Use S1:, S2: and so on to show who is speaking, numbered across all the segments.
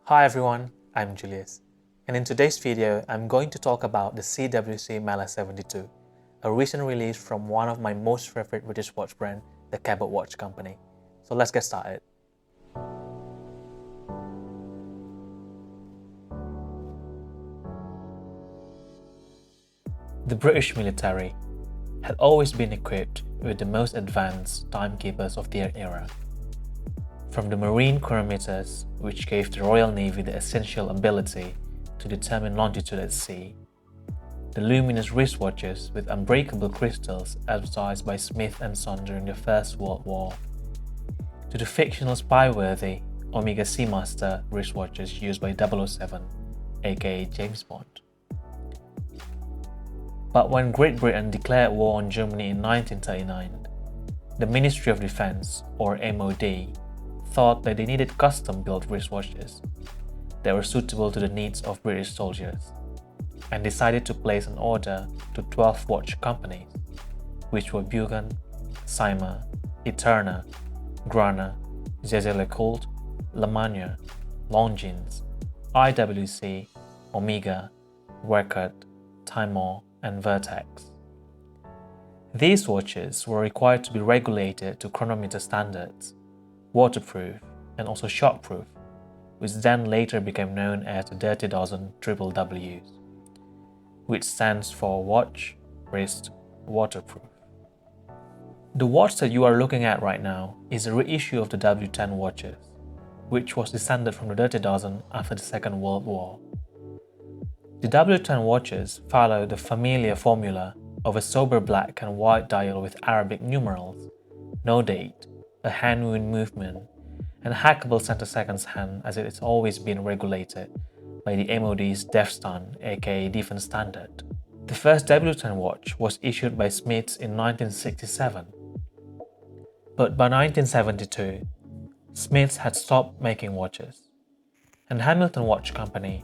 S1: Hi everyone, I'm Julius, and in today's video, I'm going to talk about the CWC Mela 72, a recent release from one of my most favorite British watch brand, the Cabot Watch Company. So let's get started. The British military had always been equipped with the most advanced timekeepers of their era. From the marine chronometers, which gave the Royal Navy the essential ability to determine longitude at sea, the luminous wristwatches with unbreakable crystals advertised by Smith & Son during the First World War, to the fictional spy-worthy Omega Seamaster wristwatches used by 007, aka James Bond. But when Great Britain declared war on Germany in 1939, the Ministry of Defense, or MOD, thought that they needed custom-built wristwatches that were suitable to the needs of British soldiers, and decided to place an order to 12 watch companies, which were Bughan, Cyma, Eterna, Grana, Jaeger-LeCoultre, Lemania, Longines, IWC, Omega, Werkut, Timor, and Vertex. These watches were required to be regulated to chronometer standards, waterproof, and also shockproof, which then later became known as the Dirty Dozen WWs, which stands for Watch, Wrist, Waterproof. The watch that you are looking at right now is a reissue of the W10 watches, which was descended from the Dirty Dozen after the Second World War. The W10 watches follow the familiar formula of a sober black and white dial with Arabic numerals, no date, a hand-wound movement, and hackable center-seconds hand as it has always been regulated by the MOD's DEFSTAN, aka Defense Standard. The first W10 watch was issued by Smiths in 1967. But by 1972, Smiths had stopped making watches, and Hamilton Watch Company,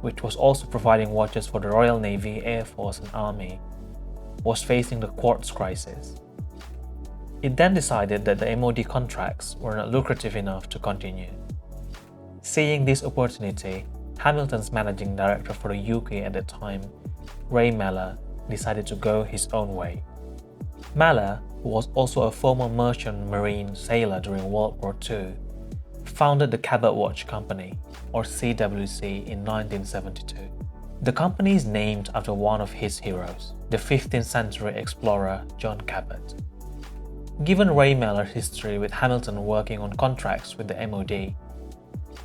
S1: which was also providing watches for the Royal Navy, Air Force, and Army, was facing the quartz crisis. It then decided that the MOD contracts were not lucrative enough to continue. Seeing this opportunity, Hamilton's managing director for the UK at the time, Ray Mellor, decided to go his own way. Mellor, who was also a former merchant marine sailor during World War II, founded the Cabot Watch Company, or CWC, in 1972. The company is named after one of his heroes, the 15th century explorer John Cabot. Given Ray Mellor's history with Hamilton working on contracts with the MOD,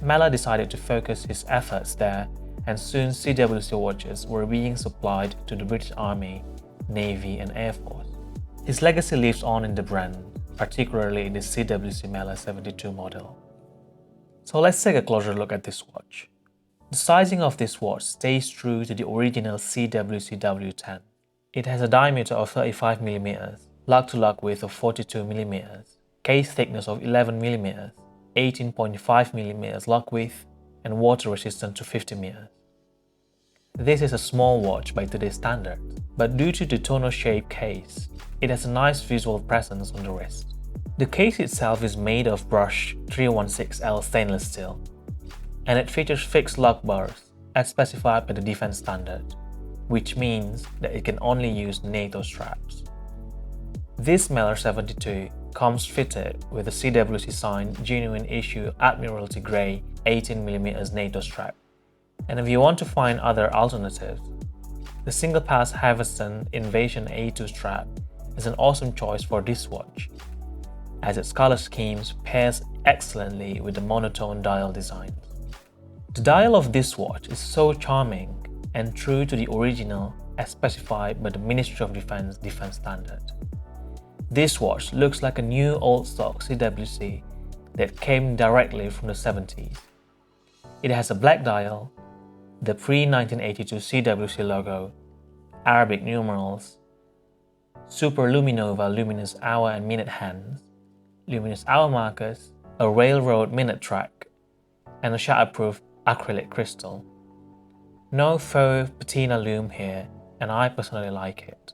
S1: Mellor decided to focus his efforts there, and soon CWC watches were being supplied to the British Army, Navy, and Air Force. His legacy lives on in the brand, particularly in the CWC Mela 72 model. So let's take a closer look at this watch. The sizing of this watch stays true to the original CWC W10. It has a diameter of 35mm, lug-to-lug width of 42mm, case thickness of 11mm, 18.5mm lug width, and water resistant to 50mm. This is a small watch by today's standards, but due to the tonneau-shaped case, it has a nice visual presence on the wrist. The case itself is made of brushed 316L stainless steel, and it features fixed lug bars as specified by the Defense Standard, which means that it can only use NATO straps. This Mela 72 comes fitted with a CWC signed genuine issue Admiralty Grey 18mm NATO strap, and if you want to find other alternatives, the single pass Haverson Invasion A2 strap is an awesome choice for this watch, as its color schemes pairs excellently with the monotone dial designs. The dial of this watch is so charming and true to the original as specified by the Ministry of Defense Defense Standard. This watch looks like a new old stock CWC that came directly from the 70s. It has a black dial, the pre-1982 CWC logo, Arabic numerals, Super Luminova luminous hour and minute hands, luminous hour markers, a railroad minute track, and a shatterproof acrylic crystal. No faux patina lume here, and I personally like it.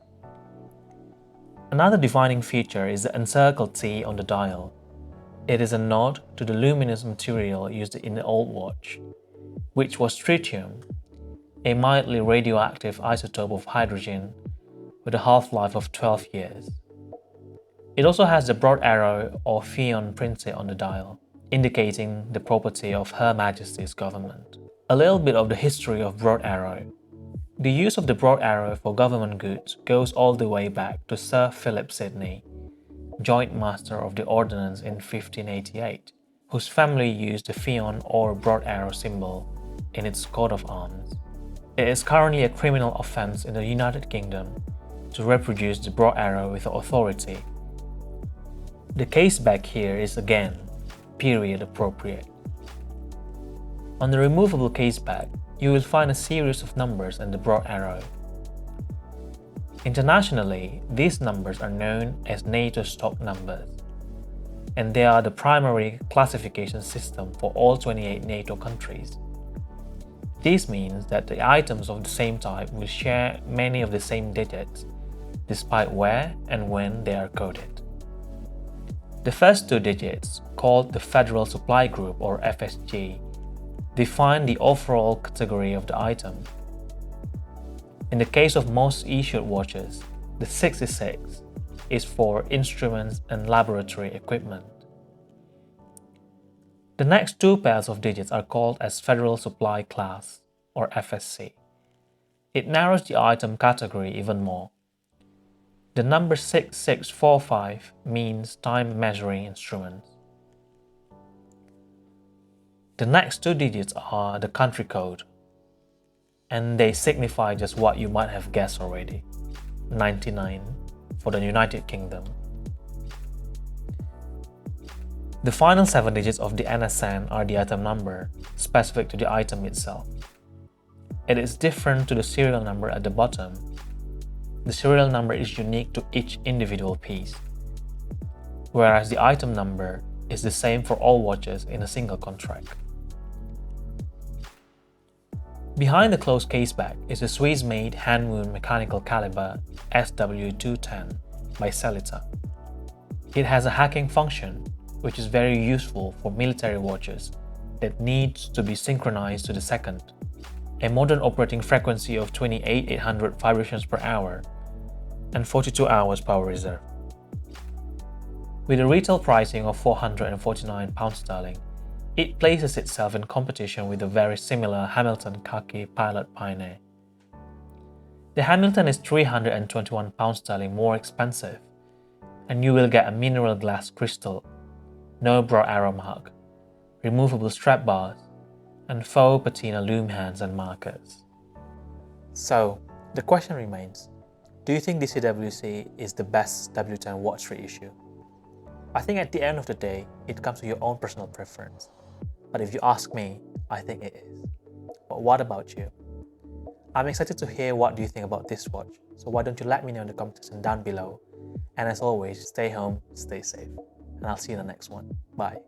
S1: Another defining feature is the encircled T on the dial. It is a nod to the luminous material used in the old watch, which was tritium, a mildly radioactive isotope of hydrogen with a half-life of 12 years. It also has the broad arrow or Phaeon printed on the dial, indicating the property of Her Majesty's government. A little bit of the history of broad arrow. The use of the broad arrow for government goods goes all the way back to Sir Philip Sidney, Joint Master of the Ordnance in 1588, whose family used the Phaeon or broad arrow symbol in its coat of arms. It is currently a criminal offense in the United Kingdom to reproduce the broad arrow with authority. The case back here is again period appropriate. On the removable case back, you will find a series of numbers and the broad arrow. Internationally, these numbers are known as NATO stock numbers, and they are the primary classification system for all 28 NATO countries. This means that the items of the same type will share many of the same digits, despite where and when they are coded. The first two digits, called the Federal Supply Group or FSG, define the overall category of the item. In the case of most issued watches, the 66 is for instruments and laboratory equipment. The next two pairs of digits are called as Federal Supply Class or FSC. It narrows the item category even more. The number 6645 means time measuring instruments. The next two digits are the country code, and they signify just what you might have guessed already, 99 for the United Kingdom. The final 7 digits of the NSN are the item number, specific to the item itself. It is different to the serial number at the bottom. The serial number is unique to each individual piece, whereas the item number is the same for all watches in a single contract. Behind the closed caseback is a Swiss-made hand-wound mechanical caliber SW210 by Sellita. It has a hacking function, which is very useful for military watches that needs to be synchronized to the second, a modern operating frequency of 28,800 vibrations per hour, and 42 hours power reserve. With a retail pricing of £449, it places itself in competition with the very similar Hamilton Khaki Pilot Pioneer. The Hamilton is £321 more expensive, and you will get a mineral glass crystal, no broad arrow mark, removable strap bars, and faux patina loom hands and markers. So, the question remains, do you think DCWC is the best W10 watch reissue? I think at the end of the day, it comes to your own personal preference. But if you ask me, I think it is. But what about you? I'm excited to hear what do you think about this watch, so why don't you let me know in the comment section down below. And as always, stay home, stay safe, and I'll see you in the next one. Bye.